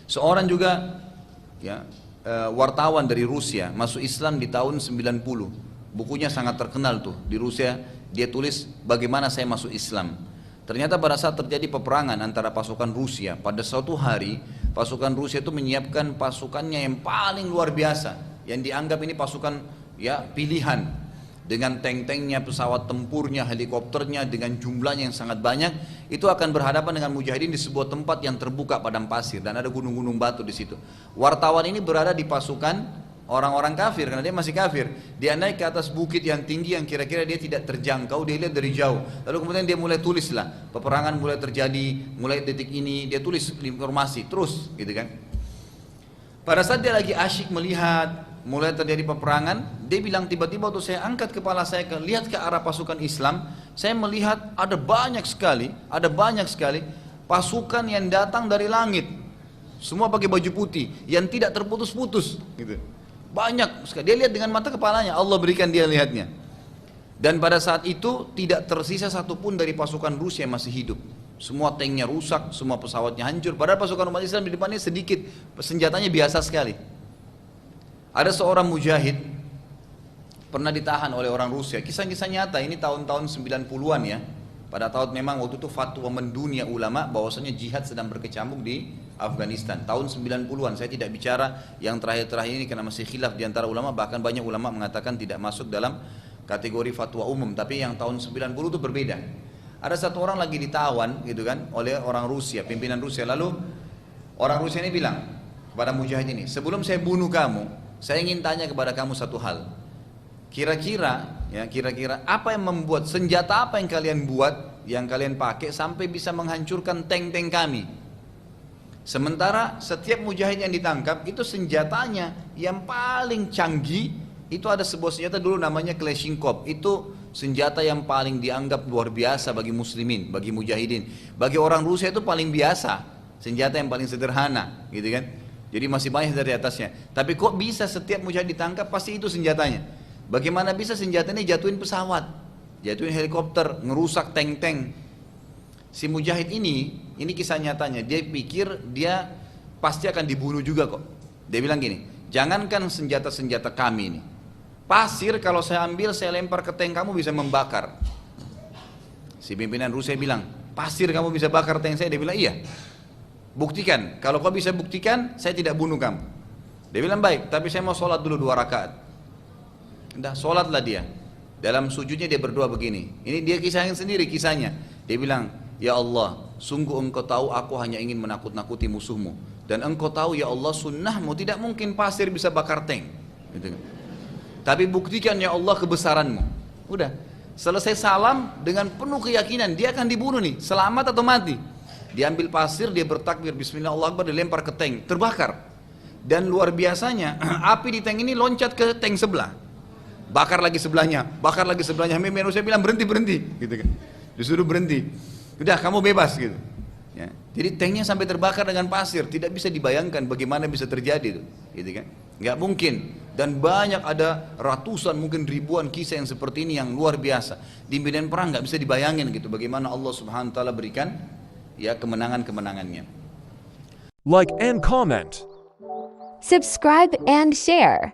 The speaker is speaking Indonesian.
Seorang juga ya, wartawan dari Rusia masuk Islam di tahun 90. Bukunya sangat terkenal tuh di Rusia. Dia tulis bagaimana saya masuk Islam. Ternyata pada saat terjadi peperangan antara pasukan Rusia, pada suatu hari pasukan Rusia itu menyiapkan pasukannya yang paling luar biasa, yang dianggap ini pasukan ya pilihan, dengan tank-tanknya, pesawat tempurnya, helikopternya, dengan jumlahnya yang sangat banyak. Itu akan berhadapan dengan mujahidin di sebuah tempat yang terbuka padang pasir dan ada gunung-gunung batu di situ. Wartawan ini berada di pasukan orang-orang kafir karena dia masih kafir. Dia naik ke atas bukit yang tinggi yang kira-kira dia tidak terjangkau, dia lihat dari jauh. Lalu kemudian dia mulai tulislah, peperangan mulai terjadi, mulai detik ini dia tulis informasi terus, gitu kan. Pada saat dia lagi asyik melihat mulai terjadi peperangan, dia bilang tiba-tiba waktu saya angkat kepala saya lihat ke arah pasukan Islam, saya melihat ada banyak sekali pasukan yang datang dari langit. Semua pakai baju putih yang tidak terputus-putus, gitu. Banyak sekali. Dia lihat dengan mata kepalanya, Allah berikan dia lihatnya. Dan pada saat itu tidak tersisa satupun dari pasukan Rusia yang masih hidup. Semua tanknya rusak, semua pesawatnya hancur. Padahal pasukan umat Islam di depannya sedikit, senjatanya biasa sekali. Ada seorang mujahid pernah ditahan oleh orang Rusia. Kisah-kisah nyata, ini tahun-tahun 90-an ya. Pada tahun memang waktu itu fatwa mendunia ulama bahwasanya jihad sedang berkecamuk di Afghanistan. Tahun 90-an, saya tidak bicara yang terakhir-terakhir ini karena masih khilaf di antara ulama, bahkan banyak ulama mengatakan tidak masuk dalam kategori fatwa umum, tapi yang tahun 90 itu berbeda. Ada satu orang lagi ditawan gitu kan oleh orang Rusia, pimpinan Rusia. Lalu orang Rusia ini bilang kepada mujahid ini, sebelum saya bunuh kamu, saya ingin tanya kepada kamu satu hal. Kira-kira apa yang membuat, senjata apa yang kalian buat, yang kalian pakai sampai bisa menghancurkan tank-tank kami? Sementara setiap mujahid yang ditangkap itu senjatanya yang paling canggih. Itu ada sebuah senjata dulu namanya Kalashnikov. Itu senjata yang paling dianggap luar biasa bagi muslimin, bagi mujahidin. Bagi orang Rusia itu paling biasa, senjata yang paling sederhana, gitu kan. Jadi masih banyak dari atasnya. Tapi kok bisa setiap mujahid ditangkap pasti itu senjatanya? Bagaimana bisa senjata ini jatuhin pesawat, jatuhin helikopter, ngerusak tank-tank? Si mujahid ini kisah nyatanya, dia pikir dia pasti akan dibunuh juga kok. Dia bilang gini, jangankan senjata-senjata kami ini, pasir kalau saya ambil, saya lempar ke tank kamu bisa membakar. Si pimpinan Rusia bilang, pasir kamu bisa bakar tank saya? Dia bilang iya. Buktikan, kalau kau bisa buktikan, saya tidak bunuh kamu. Dia bilang baik, tapi saya mau sholat dulu 2 rakaat. Udah, sholatlah dia. Dalam sujudnya dia berdoa begini. Ini dia kisahnya sendiri kisahnya. Dia bilang, ya Allah, sungguh engkau tahu aku hanya ingin menakut-nakuti musuhmu. Dan engkau tahu ya Allah sunnahmu, tidak mungkin pasir bisa bakar tank. Gitu. Tapi buktikan ya Allah kebesaranmu. Udah, selesai salam dengan penuh keyakinan dia akan dibunuh nih, selamat atau mati. Diambil pasir, dia bertakbir, bismillah Allahu akbar, dilempar ke tank, terbakar. Dan luar biasanya, api di tank ini loncat ke tank sebelah. Bakar lagi sebelahnya. Manusia bilang berhenti, gitu kan. Disuruh berhenti. Udah, kamu bebas gitu. Ya. Jadi tanknya sampai terbakar dengan pasir, tidak bisa dibayangkan bagaimana bisa terjadi itu, gitu kan? Nggak mungkin. Dan banyak, ada ratusan mungkin ribuan kisah yang seperti ini yang luar biasa. Di medan perang nggak bisa dibayangin gitu, bagaimana Allah Subhanahu Wa Taala berikan ya kemenangannya. Like and comment. Subscribe and share.